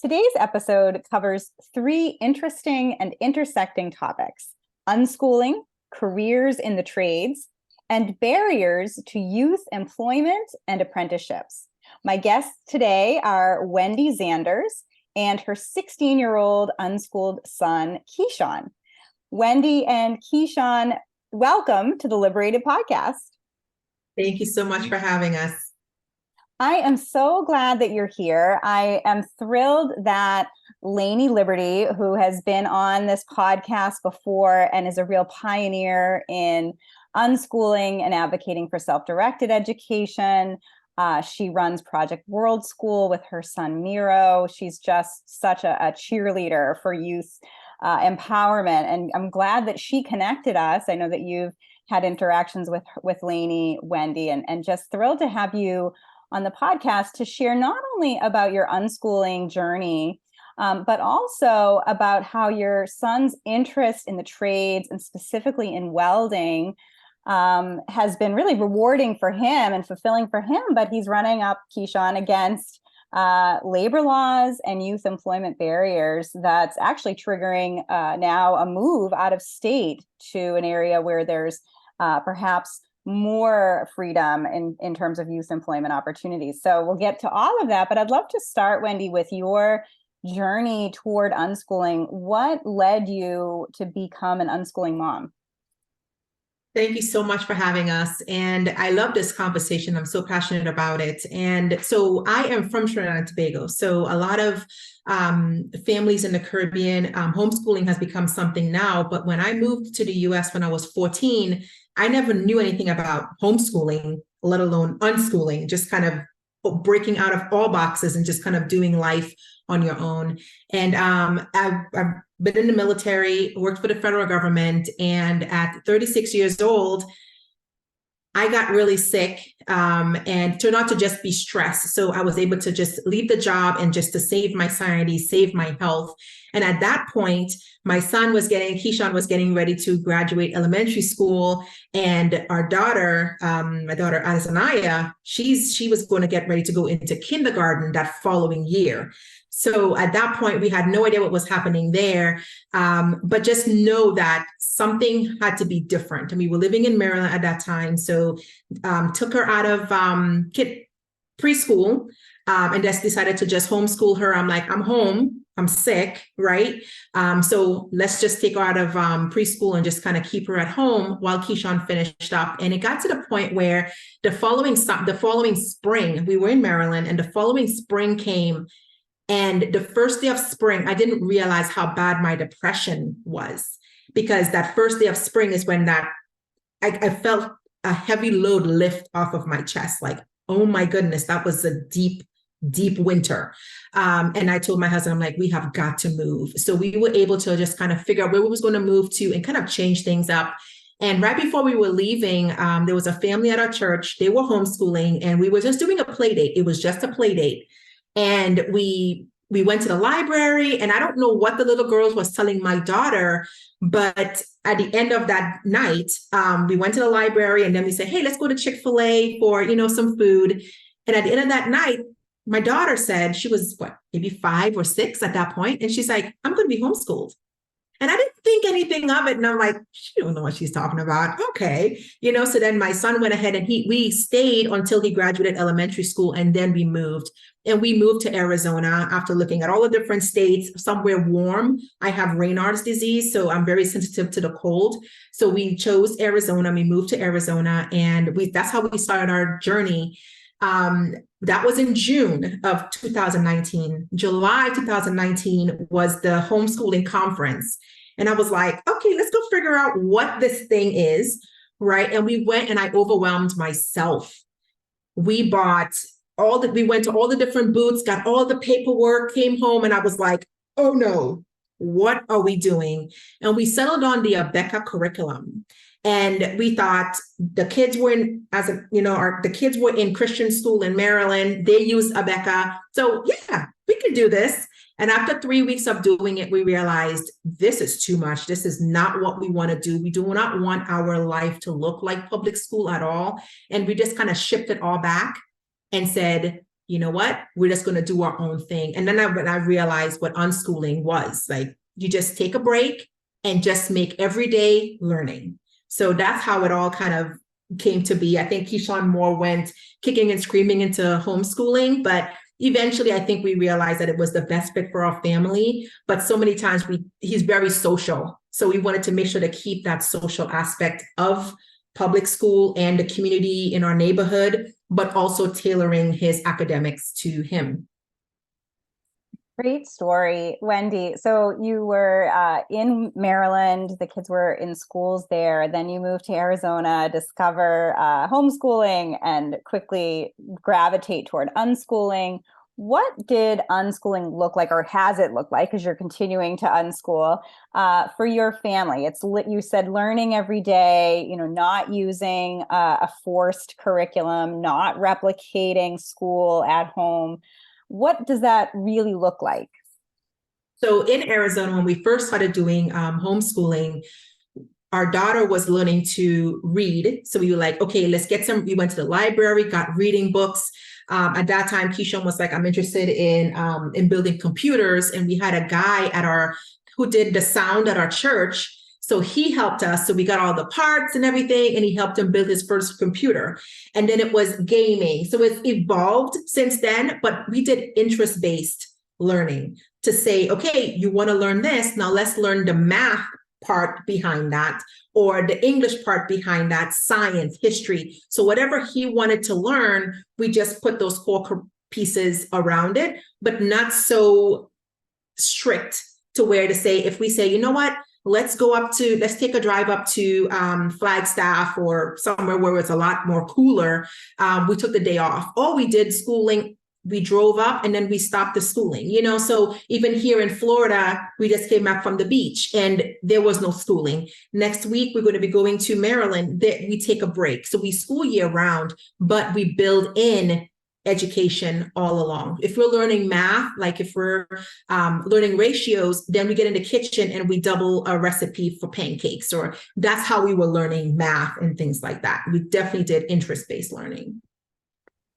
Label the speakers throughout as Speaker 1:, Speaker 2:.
Speaker 1: Today's episode covers three interesting and intersecting topics: unschooling, careers in the trades, and barriers to youth employment and apprenticeships. My guests today are Wendy Zanders and her 16-year-old unschooled son, Keyshon. Wendy and Keyshon, welcome to the Liberated Podcast.
Speaker 2: Thank you so much for having us.
Speaker 1: I am so glad that you're here. I am thrilled that Lainey Liberty, who has been on this podcast before and is a real pioneer in unschooling and advocating for self-directed education. She runs Project World School with her son, Miro. She's just such a cheerleader for youth empowerment. And I'm glad that she connected us. I know that you've had interactions with Lainey, Wendy, and just thrilled to have you on the podcast to share not only about your unschooling journey, but also about how your son's interest in the trades and specifically in welding has been really rewarding for him and fulfilling for him. But he's running up, Keyshon, against labor laws and youth employment barriers that's actually triggering now a move out of state to an area where there's perhaps more freedom in terms of youth employment opportunities. So we'll get to all of that, but I'd love to start, Wendy, with your journey toward unschooling. What led you to become an unschooling mom?
Speaker 2: Thank you so much for having us. And I love this conversation. I'm so passionate about it. And so I am from Trinidad and Tobago. So a lot of families in the Caribbean, homeschooling has become something now. But when I moved to the US when I was 14, I never knew anything about homeschooling, let alone unschooling, just kind of breaking out of all boxes and just kind of doing life on your own. And I've been in the military, worked for the federal government, and at 36 years old, I got really sick and turned out to just be stressed. So I was able to just leave the job and just to save my sanity, save my health. And at that point, my son Keyshon was getting ready to graduate elementary school. And our daughter, my daughter Azanaya, she was going to get ready to go into kindergarten that following year. So at that point, we had no idea what was happening there, but just know that something had to be different. And we were living in Maryland at that time. So took her out of preschool and just decided to just homeschool her. I'm like, I'm home, I'm sick, right? So let's just take her out of preschool and just kind of keep her at home while Keyshon finished up. And it got to the point where the following spring, we were in Maryland, and the following spring came. And the first day of spring, I didn't realize how bad my depression was, because that first day of spring is when I felt a heavy load lift off of my chest. Like, oh my goodness, that was a deep, deep winter. And I told my husband, I'm like, we have got to move. So we were able to just kind of figure out where we was going to move to and kind of change things up. And right before we were leaving, there was a family at our church. They were homeschooling, and we were just doing a play date. It was just a play date. And we went to the library, and I don't know what the little girls was telling my daughter, but at the end of that night, we went to the library, and then we said, hey, let's go to Chick-fil-A for, some food. And at the end of that night, my daughter said, she was maybe 5 or 6 at that point. And she's like, I'm going to be homeschooled. And I didn't think anything of it. And I'm like, she don't know what she's talking about. Okay. So then my son went ahead and we stayed until he graduated elementary school. And then we moved. And we moved to Arizona after looking at all the different states, somewhere warm. I have Raynaud's disease, so I'm very sensitive to the cold. So we chose Arizona. We moved to Arizona, and that's how we started our journey. That was in June of 2019. July 2019 was the homeschooling conference. And I was like, okay, let's go figure out what this thing is, right? And we went, and I overwhelmed myself. We went to all the different booths, got all the paperwork, came home, and I was like, oh no, what are we doing? And we settled on the Abeka curriculum. And we thought the kids were the kids were in Christian school in Maryland. They use Abeka. So yeah, we could do this. And after 3 weeks of doing it, we realized this is too much. This is not what we want to do. We do not want our life to look like public school at all. And we just kind of shipped it all back and said, you know what, we're just going to do our own thing. And then when I realized what unschooling was, like, you just take a break and just make everyday learning. So that's how it all kind of came to be. I think Keyshon more went kicking and screaming into homeschooling, but eventually I think we realized that it was the best fit for our family. But so many times he's very social. So we wanted to make sure to keep that social aspect of public school and the community in our neighborhood, but also tailoring his academics to him.
Speaker 1: Great story, Wendy. So you were in Maryland, the kids were in schools there, then you moved to Arizona, discover homeschooling, and quickly gravitate toward unschooling. What did unschooling look like, or has it looked like, because you're continuing to unschool, for your family? You said learning every day, not using a forced curriculum, not replicating school at home. What does that really look like?
Speaker 2: So in Arizona, when we first started doing homeschooling, our daughter was learning to read. So we were like, okay, we went to the library, got reading books. At that time, Keyshon was like, I'm interested in building computers. And we had a guy who did the sound at our church. So he helped us. So we got all the parts and everything, and he helped him build his first computer. And then it was gaming. So it's evolved since then, but we did interest-based learning to say, okay, you want to learn this. Now let's learn the math part behind that, or the English part behind that, science, history. So whatever he wanted to learn, we just put those core pieces around it, but not so strict to where to say, if we say, you know what, let's take a drive up to Flagstaff or somewhere where it's a lot more cooler. We took the day off. Or we did schooling. We drove up and then we stopped the schooling, so even here in Florida, we just came back from the beach and there was no schooling. Next week, we're going to be going to Maryland. We take a break. So we school year round, but we build in education all along. If we're learning math, like if we're learning ratios, then we get in the kitchen and we double a recipe for pancakes, or that's how we were learning math and things like that. We definitely did interest-based learning.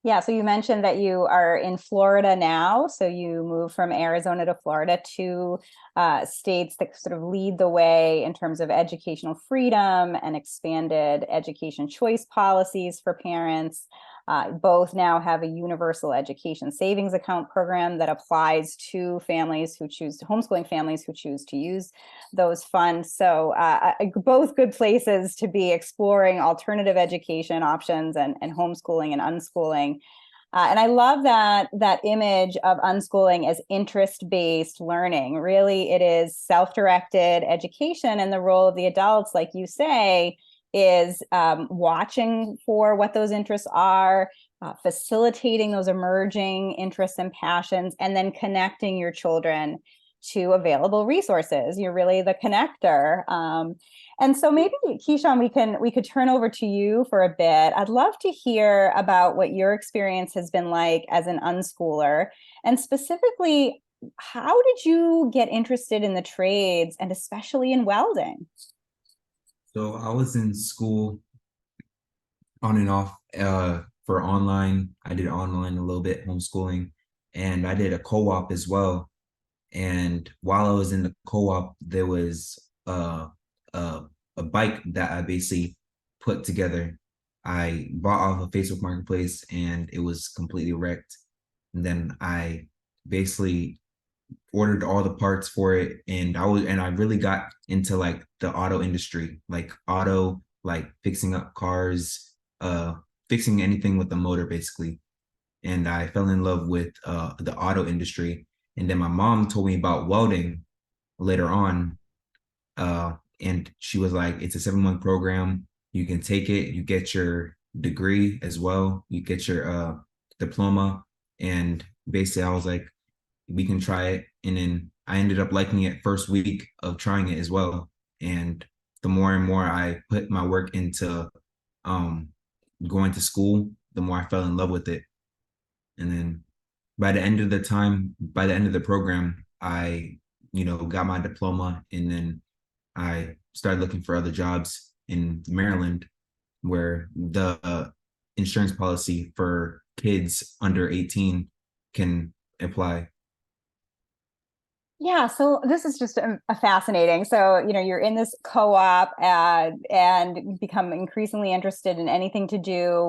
Speaker 1: Yeah, so you mentioned that you are in Florida now. So you moved from Arizona to Florida, two states that sort of lead the way in terms of educational freedom and expanded education choice policies for parents. Both now have a universal education savings account program that applies to homeschooling families who choose to use those funds. So both good places to be exploring alternative education options and homeschooling and unschooling. And I love that image of unschooling as interest-based learning. Really, it is self-directed education, and the role of the adults, like you say, is watching for what those interests are, facilitating those emerging interests and passions, and then connecting your children to available resources. You're really the connector. And so maybe, Keyshon, we could turn over to you for a bit. I'd love to hear about what your experience has been like as an unschooler, and specifically, how did you get interested in the trades and especially in welding?
Speaker 3: So I was in school on and off for online. I did online a little bit, homeschooling, and I did a co-op as well. And while I was in the co-op, there was a bike that I basically put together. I bought off of Facebook Marketplace and it was completely wrecked. And then I basically ordered all the parts for it, and I really got into like the auto industry, like fixing up cars, fixing anything with the motor basically. And I fell in love with the auto industry. And then my mom told me about welding later on, and she was like, it's a 7-month program, you can take it, you get your degree as well, you get your diploma. And basically I was like, we can try it. And then I ended up liking it first week of trying it as well. And the more and more I put my work into going to school, the more I fell in love with it. And then by the end of the program, I, got my diploma, and then I started looking for other jobs in Maryland, where the insurance policy for kids under 18 can apply.
Speaker 1: Yeah, so this is just a fascinating. So, you're in this co-op and become increasingly interested in anything to do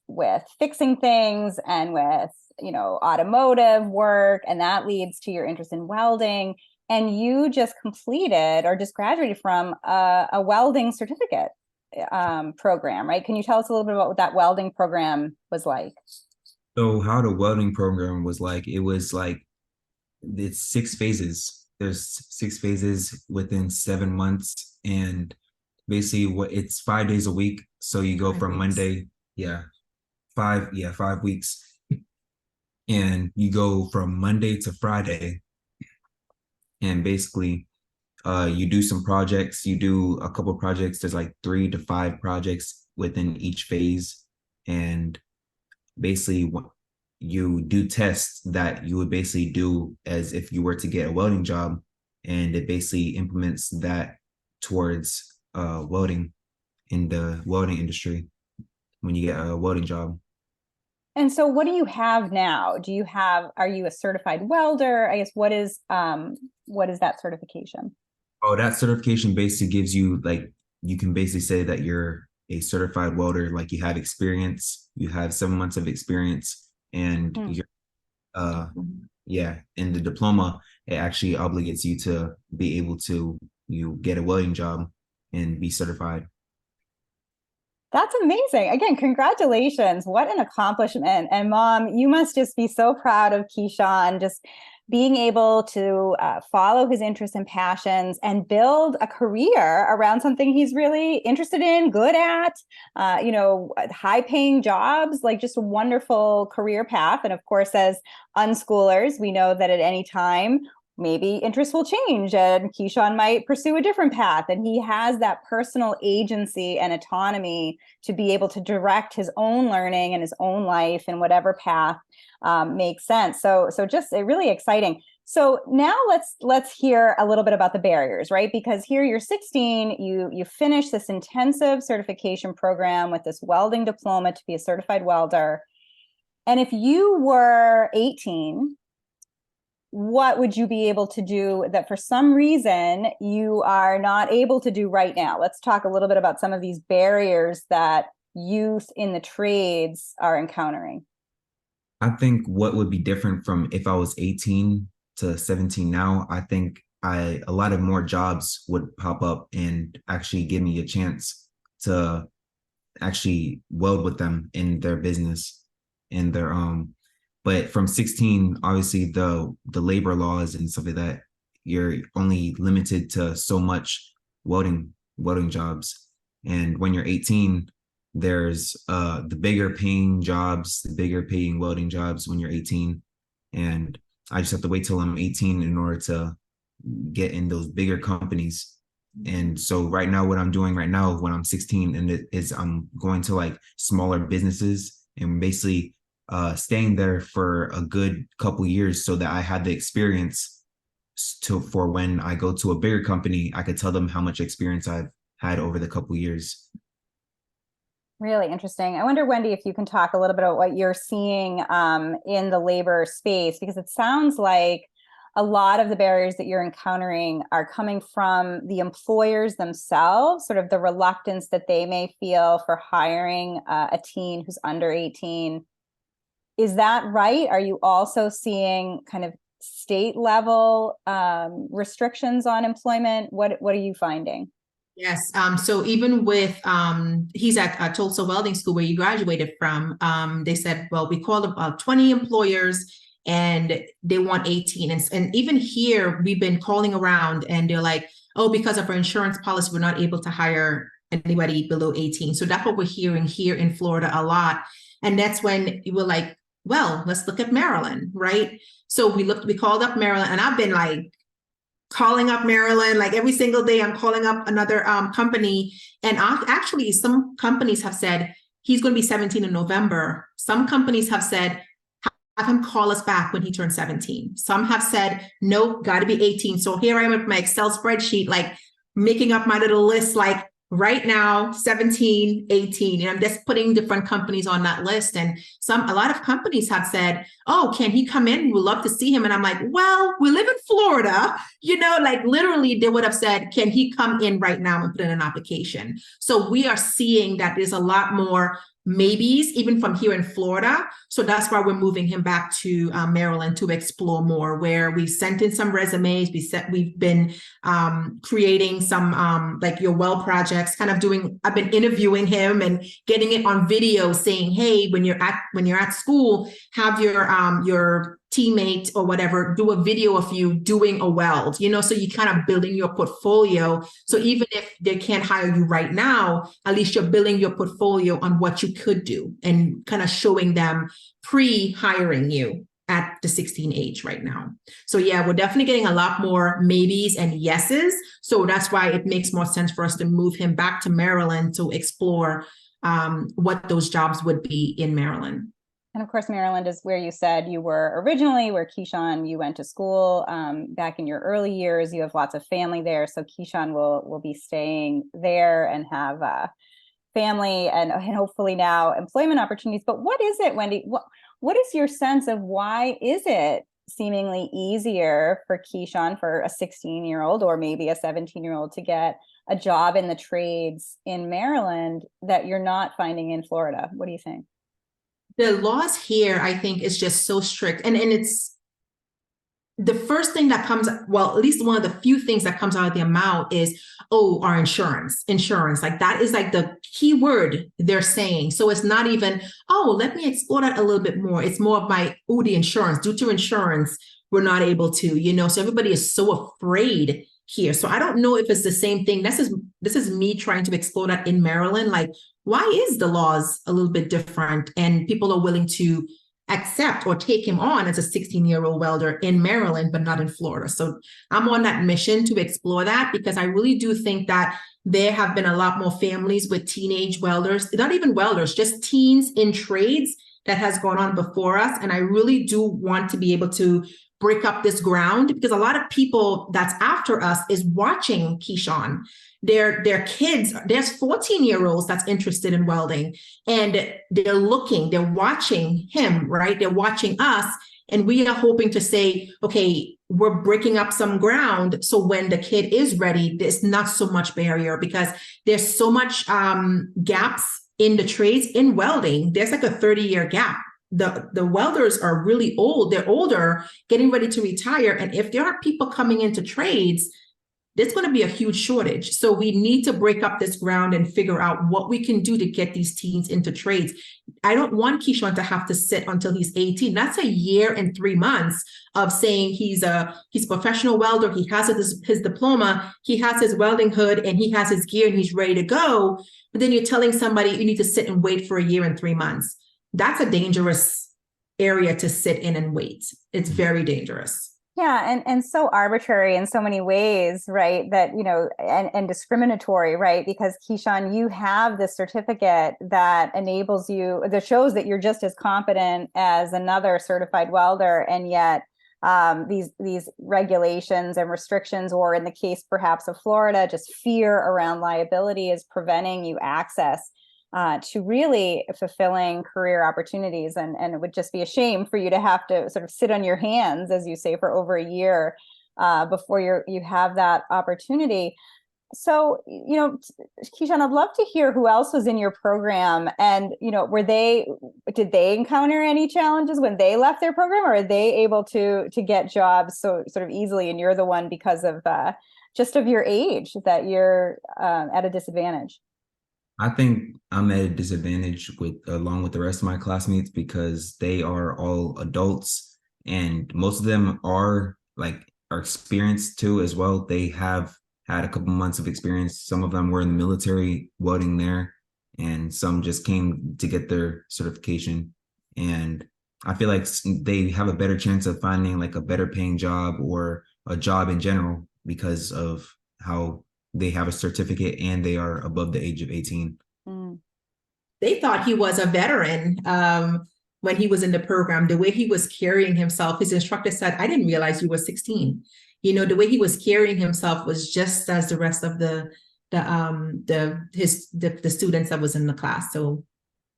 Speaker 1: with fixing things and with, automotive work, and that leads to your interest in welding. And you just completed or just graduated from a welding certificate program, right? Can you tell us a little bit about what that welding program was like?
Speaker 3: So how the welding program was like, it was like, it's 6 phases. There's 6 phases within 7 months, and basically it's 5 days a week. So you go
Speaker 2: 5
Speaker 3: from
Speaker 2: weeks.
Speaker 3: Monday, 5 weeks, and you go from Monday to Friday, and basically you do some projects. You do a couple projects. There's like 3 to 5 projects within each phase, and basically you do tests that you would basically do as if you were to get a welding job, and it basically implements that towards welding in the welding industry when you get a welding job.
Speaker 1: And so what do you have now? Are you a certified welder? I guess what is that certification?
Speaker 3: Oh, that certification basically gives you, like, you can basically say that you're a certified welder, like you have experience, you have 7 months of experience, and you're in the diploma, it actually obligates you to be able to get a welding job and be certified.
Speaker 1: That's amazing. Again, congratulations. What an accomplishment. And Mom, you must just be so proud of Keyshon, just being able to follow his interests and passions and build a career around something he's really interested in, good at, high paying jobs, like just a wonderful career path. And of course, as unschoolers, we know that at any time, maybe interests will change and Keyshon might pursue a different path. And he has that personal agency and autonomy to be able to direct his own learning and his own life in whatever path makes sense. So just really exciting. So now let's hear a little bit about the barriers, right? Because here you're 16, you finish this intensive certification program with this welding diploma to be a certified welder. And if you were 18, what would you be able to do that for some reason you are not able to do right now? Let's talk a little bit about some of these barriers that youth in the trades are encountering.
Speaker 3: I think what would be different from if I was 18 to 17 now, I think a lot of more jobs would pop up and actually give me a chance to actually weld with them in their business, in their but from 16, obviously the labor laws and stuff like that, you're only limited to so much welding jobs. And when you're 18, there's the bigger paying jobs, the bigger paying welding jobs when you're 18. And I just have to wait till I'm 18 in order to get in those bigger companies. And so right now, what I'm doing right now when I'm 16 and it is I'm going to like smaller businesses and basically staying there for a good couple years so that I had the experience for when I go to a bigger company, I could tell them how much experience I've had over the couple years.
Speaker 1: Really interesting. I wonder, Wendy, if you can talk a little bit about what you're seeing in the labor space, because it sounds like a lot of the barriers that you're encountering are coming from the employers themselves, sort of the reluctance that they may feel for hiring a teen who's under 18. Is that right? Are you also seeing kind of state level restrictions on employment? What are you finding?
Speaker 2: Yes. So even with he's at Tulsa Welding School where you graduated from, they said, well, we called about 20 employers and they want 18. And even here, we've been calling around and they're like, oh, because of our insurance policy, we're not able to hire anybody below 18. So that's what we're hearing here in Florida a lot. And that's when you were like, well, let's look at Maryland, right? So we called up Maryland, and I've been like calling up Maryland, like every single day I'm calling up another company. And actually some companies have said he's going to be 17 in November. Some companies have said, have him call us back when he turns 17. Some have said, nope, got to be 18. So here I am with my Excel spreadsheet, like making up my little list, like right now 17, 18, and I'm just putting different companies on that list. And a lot of companies have said, oh, can he come in? We'd love to see him. And I'm like, well, we live in Florida, like literally they would have said, can he come in right now and put in an application? So we are seeing that there's a lot more maybes, even from here in Florida. So that's why we're moving him back to Maryland to explore more, where we sent in some resumes. We've been creating some like your well projects, I've been interviewing him and getting it on video, saying, hey, when you're at school, have your teammate or whatever do a video of you doing a weld, so you kind of building your portfolio. So even if they can't hire you right now, at least you're building your portfolio on what you could do and kind of showing them pre-hiring you at the 16 age right now. So yeah, we're definitely getting a lot more maybes and yeses. So that's why it makes more sense for us to move him back to Maryland to explore what those jobs would be in Maryland.
Speaker 1: And of course, Maryland is where you said you were originally, where Keyshon, you went to school back in your early years. You have lots of family there. So Keyshon will be staying there and have family and hopefully now employment opportunities. But what is it, Wendy? What is your sense of why is it seemingly easier for Keyshon, for a 16-year-old or maybe a 17-year-old to get a job in the trades in Maryland that you're not finding in Florida? What do you think?
Speaker 2: The laws here, I think, is just so strict. And it's the first thing that comes, well, at least one of the few things that comes out of their mouth is, oh, our insurance. Like that is like the key word they're saying. So it's not even, oh, let me explore that a little bit more. It's more of the insurance. Due to insurance, we're not able to, so everybody is so afraid here. So I don't know if it's the same thing. This is me trying to explore that in Maryland. Like, why is the laws a little bit different and people are willing to accept or take him on as a 16-year-old welder in Maryland, but not in Florida? So I'm on that mission to explore that, because I really do think that there have been a lot more families with teenage welders, not even welders, just teens in trades that has gone on before us. And I really do want to be able to break up this ground, because a lot of people that's after us is watching Keyshon. Their kids, there's 14-year-olds that's interested in welding, and they're watching him, right? They're watching us, and we are hoping to say, okay, we're breaking up some ground. So when the kid is ready, there's not so much barrier, because there's so much gaps in the trades in welding. There's like a 30-year gap. The welders are really old. They're older, getting ready to retire. And if there are people coming into trades, there's going to be a huge shortage. So we need to break up this ground and figure out what we can do to get these teens into trades. I don't want Keyshon to have to sit until he's 18. That's a year and 3 months of saying he's a professional welder. He has his diploma, he has his welding hood, and he has his gear, and he's ready to go. But then you're telling somebody you need to sit and wait for a year and 3 months. That's a dangerous area to sit in and wait. It's very dangerous.
Speaker 1: Yeah, and so arbitrary in so many ways, right? That, and discriminatory, right? Because Keyshon, you have this certificate that enables you, that shows that you're just as competent as another certified welder, and yet these regulations and restrictions, or in the case perhaps of Florida, just fear around liability is preventing you access to really fulfilling career opportunities. And it would just be a shame for you to have to sort of sit on your hands, as you say, for over a year before you have that opportunity. So, Keyshon, I'd love to hear who else was in your program, and, did they encounter any challenges when they left their program, or are they able to get jobs so sort of easily, and you're the one, because of just of your age, that you're at a disadvantage?
Speaker 3: I think I'm at a disadvantage along with the rest of my classmates, because they are all adults, and most of them are experienced too as well. They have had a couple months of experience. Some of them were in the military welding there, and some just came to get their certification. And I feel like they have a better chance of finding a better paying job, or a job in general, because of how they have a certificate and they are above the age of 18.
Speaker 2: They thought he was a veteran when he was in the program. The way he was carrying himself, his instructor said, I didn't realize you were 16. The way he was carrying himself was just as the rest of the the students that was in the class. So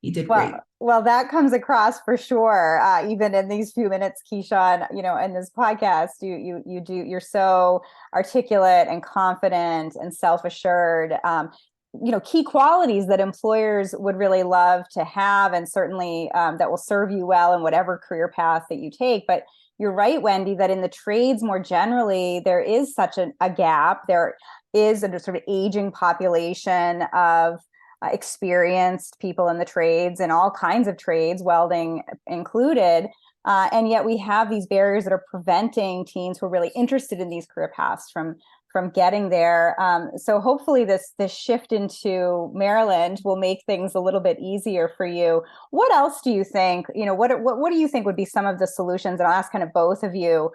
Speaker 2: he did
Speaker 1: Well,
Speaker 2: great.
Speaker 1: well, that comes across for sure. Even in these few minutes, Keyshon, in this podcast, you're so articulate and confident and self-assured. Key qualities that employers would really love to have, and certainly that will serve you well in whatever career path that you take. But you're right, Wendy, that in the trades more generally, there is such a gap. There is a sort of aging population of experienced people in the trades and all kinds of trades, welding included. And yet we have these barriers that are preventing teens who are really interested in these career paths from getting there. So hopefully this shift into Maryland will make things a little bit easier for you. What else do you think, what do you think would be some of the solutions? And I'll ask kind of both of you,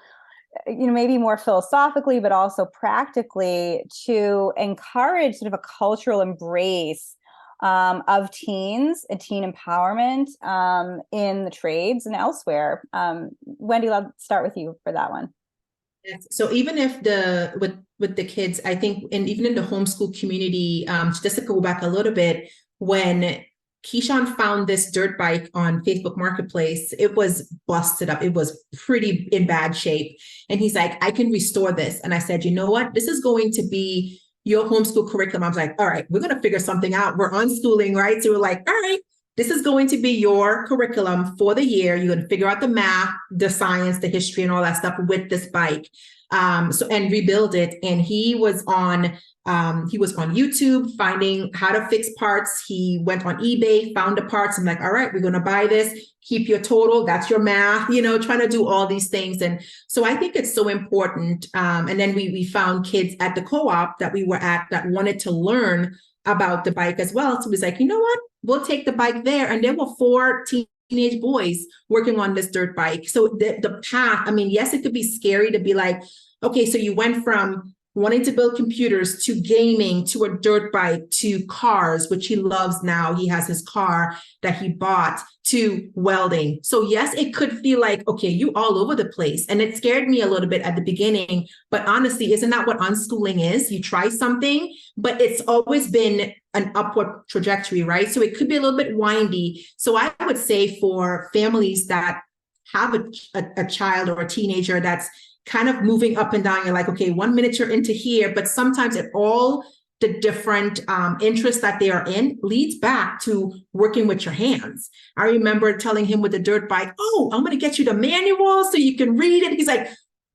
Speaker 1: maybe more philosophically, but also practically, to encourage sort of a cultural embrace of teens and teen empowerment in the trades and elsewhere. Wendy, I'll start with you for that one.
Speaker 2: So even if with the kids, I think, and even in the homeschool community, just to go back a little bit, when Keyshon found this dirt bike on Facebook Marketplace, it was busted up. It was pretty in bad shape. And he's like, I can restore this. And I said, you know what? This is going to be your homeschool curriculum. I was like, all right, we're going to figure something out. We're unschooling, right? So we're like, all right, this is going to be your curriculum for the year. You're going to figure out the math, the science, the history, and all that stuff with this bike. And rebuild it. And he was on YouTube finding how to fix parts. He went on eBay, found the parts. I'm like, all right, we're going to buy this. Keep your total. That's your math, trying to do all these things. And so I think it's so important. And then we found kids at the co-op that we were at that wanted to learn about the bike as well. So we was like, you know what? We'll take the bike there. And there were 4 teenage boys working on this dirt bike. So the path, yes, it could be scary to be like, okay, so you went from wanting to build computers to gaming to a dirt bike to cars, which he loves now. He has his car that he bought, to welding. So yes, it could feel like, okay, you all over the place. And it scared me a little bit at the beginning, but honestly, isn't that what unschooling is? You try something, but it's always been an upward trajectory, right? So it could be a little bit windy. So I would say for families that have a child or a teenager that's kind of moving up and down, you're like, okay, 1 minute you're into here, but sometimes it all the different interests that they are in leads back to working with your hands. I remember telling him with the dirt bike, oh, I'm going to get you the manual so you can read it. He's like,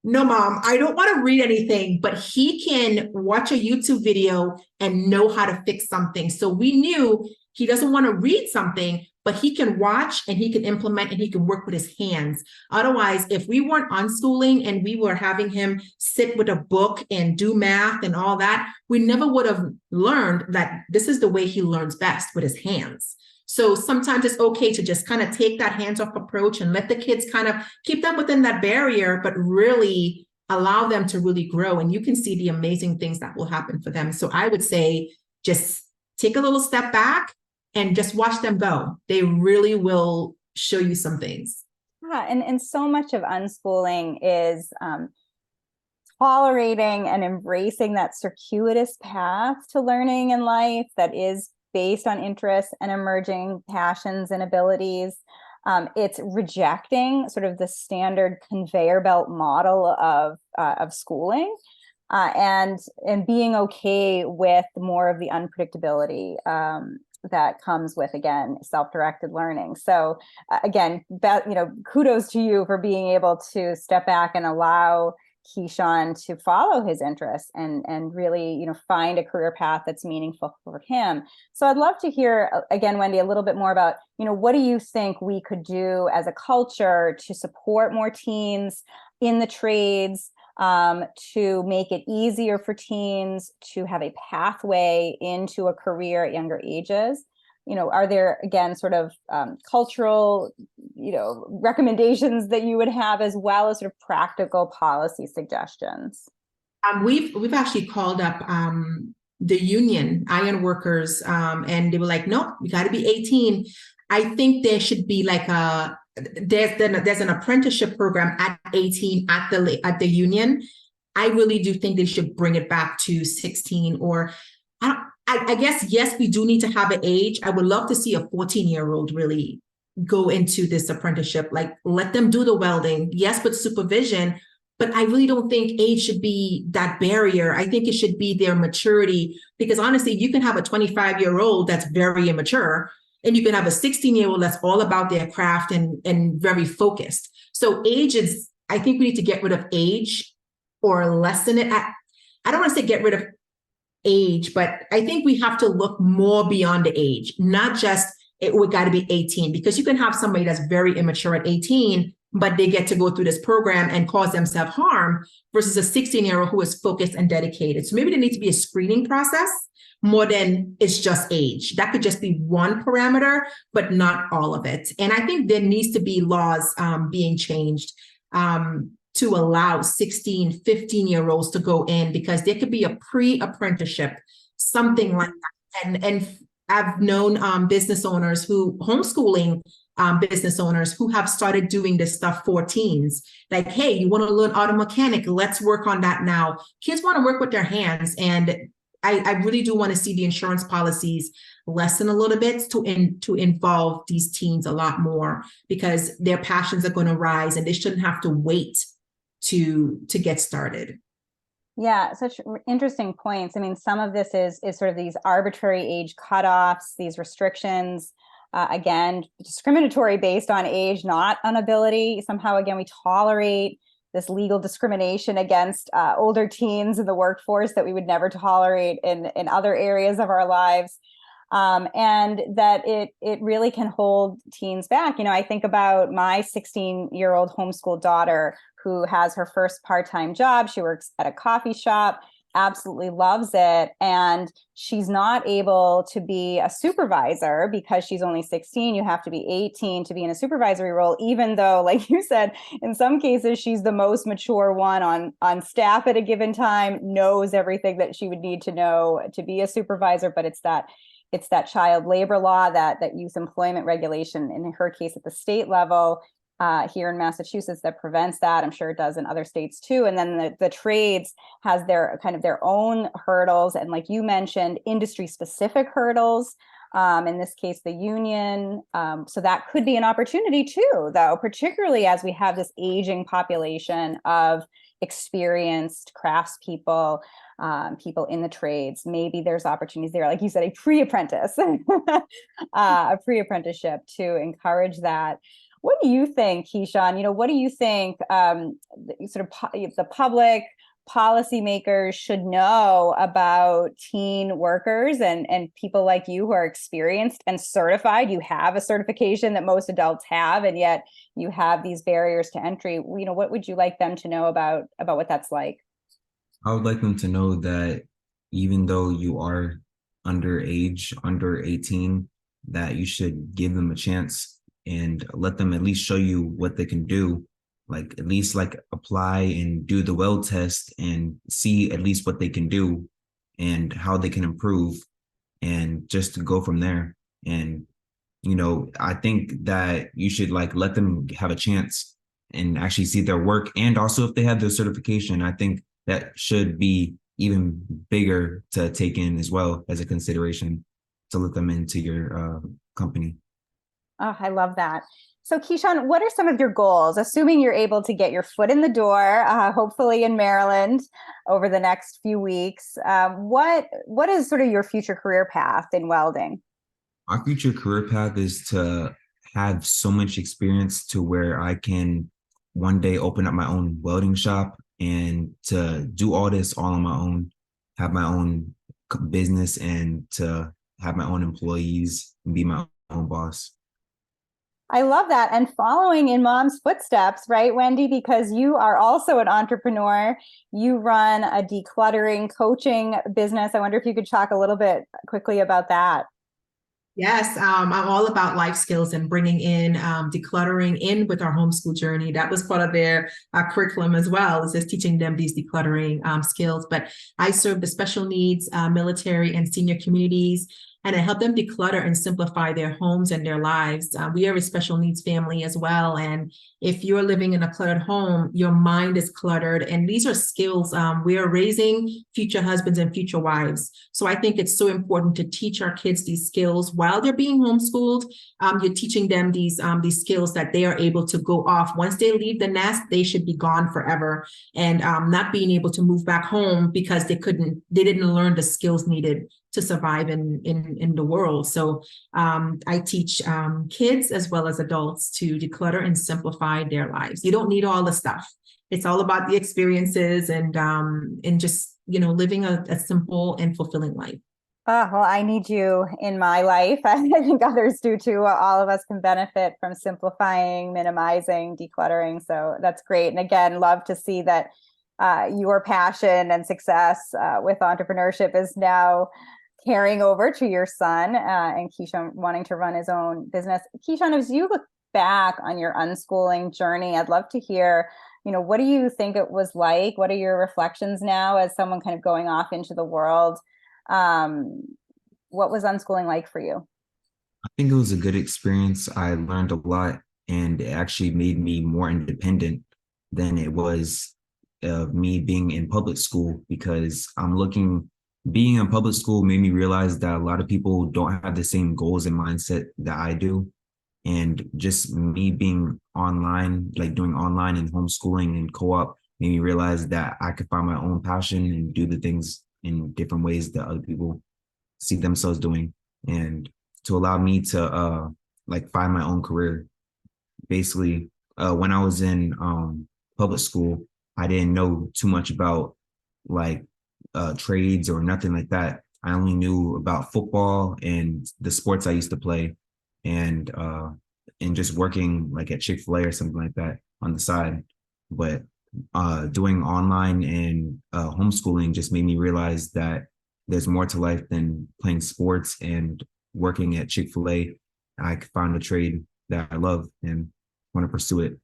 Speaker 2: no, Mom, I don't want to read anything, but he can watch a YouTube video and know how to fix something. So we knew he doesn't want to read something, but he can watch and he can implement and he can work with his hands. Otherwise, if we weren't unschooling and we were having him sit with a book and do math and all that, we never would have learned that this is the way he learns best, with his hands. So sometimes it's okay to just kind of take that hands-off approach and let the kids kind of keep them within that barrier, but really allow them to really grow. And you can see the amazing things that will happen for them. So I would say just take a little step back and just watch them go. They really will show you some things.
Speaker 1: Yeah, and so much of unschooling is tolerating and embracing that circuitous path to learning in life that is based on interests and emerging passions and abilities. It's rejecting sort of the standard conveyor belt model of schooling, and being okay with more of the unpredictability that comes with, again, self-directed learning. So again, kudos to you for being able to step back and allow Keyshon to follow his interests and really, find a career path that's meaningful for him. So I'd love to hear, again, Wendy, a little bit more about, what do you think we could do as a culture to support more teens in the trades, to make it easier for teens to have a pathway into a career at younger ages? Are there, again, sort of cultural, recommendations that you would have, as well as sort of practical policy suggestions?
Speaker 2: We've actually called up the union, iron workers, and they were like, no, you got to be 18. I think there should be like there's an apprenticeship program at 18 at the union. I really do think they should bring it back to 16, or I guess, yes, we do need to have an age. I would love to see a 14-year-old really go into this apprenticeship, like let them do the welding, yes, with supervision, but I really don't think age should be that barrier. I think it should be their maturity, because honestly, you can have a 25-year-old that's very immature, and you can have a 16-year-old that's all about their craft and very focused. So age is, I think we need to get rid of age or lessen it. I don't want to say get rid of age, but I think we have to look more beyond the age, not just it would got to be 18, because you can have somebody that's very immature at 18, but they get to go through this program and cause themselves harm, versus a 16-year-old who is focused and dedicated. So maybe there needs to be a screening process more than it's just age. That could just be one parameter, but not all of it. And I think there needs to be laws being changed to allow 16, 15-year-olds to go in, because there could be a pre-apprenticeship, something like that. And I've known business owners who, homeschooling business owners who have started doing this stuff for teens. Like, hey, you want to learn auto mechanic? Let's work on that now. Kids want to work with their hands. And I really do want to see the insurance policies lessen a little bit to involve these teens a lot more, because their passions are going to rise and they shouldn't have to wait to get started.
Speaker 1: Yeah, such interesting points. I mean, some of this is sort of these arbitrary age cutoffs, these restrictions, again, discriminatory based on age, not on ability. Somehow, again, we tolerate this legal discrimination against older teens in the workforce that we would never tolerate in other areas of our lives. And that it really can hold teens back. You know, I think about my 16-year-old homeschool daughter who has her first part-time job. She works at a coffee shop, absolutely loves it. And she's not able to be a supervisor because she's only 16. You have to be 18 to be in a supervisory role, even though, like you said, in some cases, she's the most mature one on staff at a given time, knows everything that she would need to know to be a supervisor. But it's that child labor law, that youth employment regulation, in her case at the state level, here in Massachusetts, that prevents that. I'm sure it does in other states too. And then the trades has their kind of their own hurdles. And like you mentioned, industry specific hurdles, in this case, the union. So that could be an opportunity too, though, particularly as we have this aging population of experienced craftspeople, people in the trades. Maybe there's opportunities there, like you said, a pre-apprentice, a pre-apprenticeship to encourage that. What do you think, Keyshon? You know, what do you think the public policymakers should know about teen workers and people like you who are experienced and certified? You have a certification that most adults have, and yet you have these barriers to entry. You know, what would you like them to know about what that's like?
Speaker 3: I would like them to know that even though you are underage, under 18, that you should give them a chance and let them at least show you what they can do. Like at least like apply and do the weld test and see at least what they can do and how they can improve, and just to go from there. And, you know, I think that you should like let them have a chance and actually see their work. And also if they have their certification, I think that should be even bigger to take in as well as a consideration to let them into your company.
Speaker 1: Oh, I love that. So Keyshon, what are some of your goals, assuming you're able to get your foot in the door, hopefully in Maryland over the next few weeks? What is sort of your future career path in welding?
Speaker 3: My future career path is to have so much experience to where I can one day open up my own welding shop and to do all this all on my own, have my own business and to have my own employees and be my own boss.
Speaker 1: I love that. And following in mom's footsteps, right, Wendy, because you are also an entrepreneur. You run a decluttering coaching business. I wonder if you could talk a little bit quickly about that.
Speaker 2: Yes, I'm all about life skills and bringing in decluttering in with our homeschool journey. That was part of their curriculum as well, is just teaching them these decluttering skills. But I serve the special needs, military and senior communities. and to help them declutter and simplify their homes and their lives. We are a special needs family as well. And if you're living in a cluttered home, your mind is cluttered. And these are skills. We are raising future husbands and future wives. So I think it's so important to teach our kids these skills while they're being homeschooled. You're teaching them these skills that they are able to go off. Once they leave the nest, they should be gone forever, and not being able to move back home because they didn't learn the skills needed to survive in the world. So I teach kids as well as adults to declutter and simplify their lives. You don't need all the stuff. It's all about the experiences and just, living a simple and fulfilling life.
Speaker 1: Oh, well, I need you in my life. I think others do too. All of us can benefit from simplifying, minimizing, decluttering. So that's great. And again, love to see that your passion and success with entrepreneurship is now carrying over to your son and Keyshon wanting to run his own business. Keyshon, as you look back on your unschooling journey, I'd love to hear, what do you think it was like? What are your reflections now as someone kind of going off into the world? What was unschooling like for you?
Speaker 3: I think it was a good experience. I learned a lot, and it actually made me more independent than it was me being in public school, because being in public school made me realize that a lot of people don't have the same goals and mindset that I do. And just me being online, like doing online and homeschooling and co-op, made me realize that I could find my own passion and do the things in different ways that other people see themselves doing, and to allow me to find my own career. Basically, when I was in public school, I didn't know too much about trades or nothing like that. I only knew about football and the sports I used to play, and just working like at Chick-fil-A or something like that on the side. But doing online and homeschooling just made me realize that there's more to life than playing sports and working at Chick-fil-A. I could find a trade that I love and want to pursue it.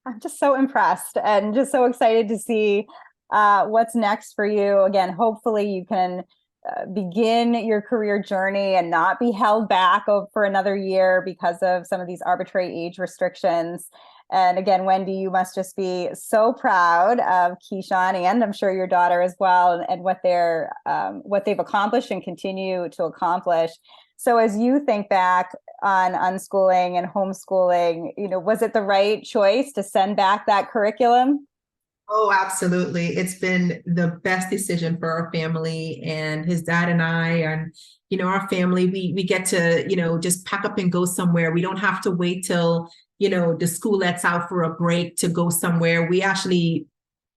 Speaker 1: I'm just so impressed and just so excited to see what's next for you. Again, hopefully you can begin your career journey and not be held back for another year because of some of these arbitrary age restrictions. And again, Wendy, you must just be so proud of Keyshon, and I'm sure your daughter as well, and what they've accomplished and continue to accomplish. So as you think back on unschooling and homeschooling, was it the right choice to send back that curriculum?
Speaker 2: Oh, absolutely. It's been the best decision for our family, and his dad and I, and, our family, we get to, just pack up and go somewhere. We don't have to wait till, the school lets out for a break to go somewhere. We actually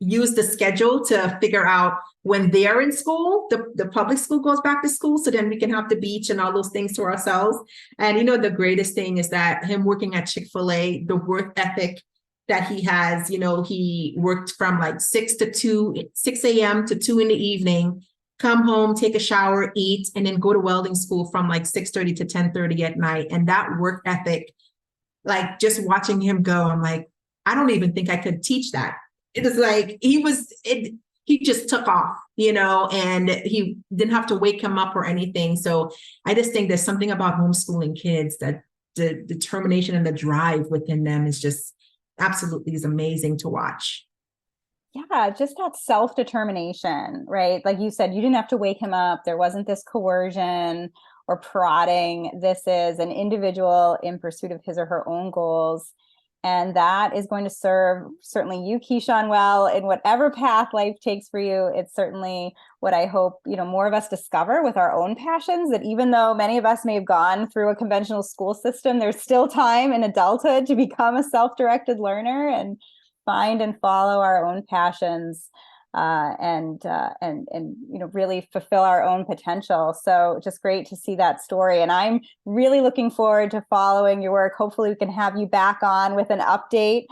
Speaker 2: use the schedule to figure out when they're in school, the public school goes back to school. So then we can have the beach and all those things to ourselves. And, the greatest thing is that him working at Chick-fil-A, the work ethic that he has, he worked from 6 a.m. to 2 in the evening, come home, take a shower, eat, and then go to welding school from 6:30 to 10:30 at night. And that work ethic, just watching him go, I'm like, I don't even think I could teach that. It was he just took off, and he didn't have to wake him up or anything. So I just think there's something about homeschooling kids that the determination and the drive within them is amazing to watch.
Speaker 1: Yeah, just that self-determination, right? Like you said, you didn't have to wake him up. There wasn't this coercion or prodding. This is an individual in pursuit of his or her own goals. And that is going to serve certainly you, Keyshon, well in whatever path life takes for you. It's certainly what I hope, more of us discover with our own passions, that even though many of us may have gone through a conventional school system, there's still time in adulthood to become a self-directed learner and find and follow our own passions and really fulfill our own potential. So just great to see that story. And I'm really looking forward to following your work. Hopefully we can have you back on with an update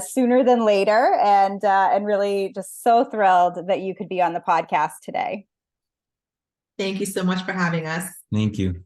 Speaker 1: sooner than later. And really just so thrilled that you could be on the podcast today.
Speaker 2: Thank you so much for having us.
Speaker 3: Thank you.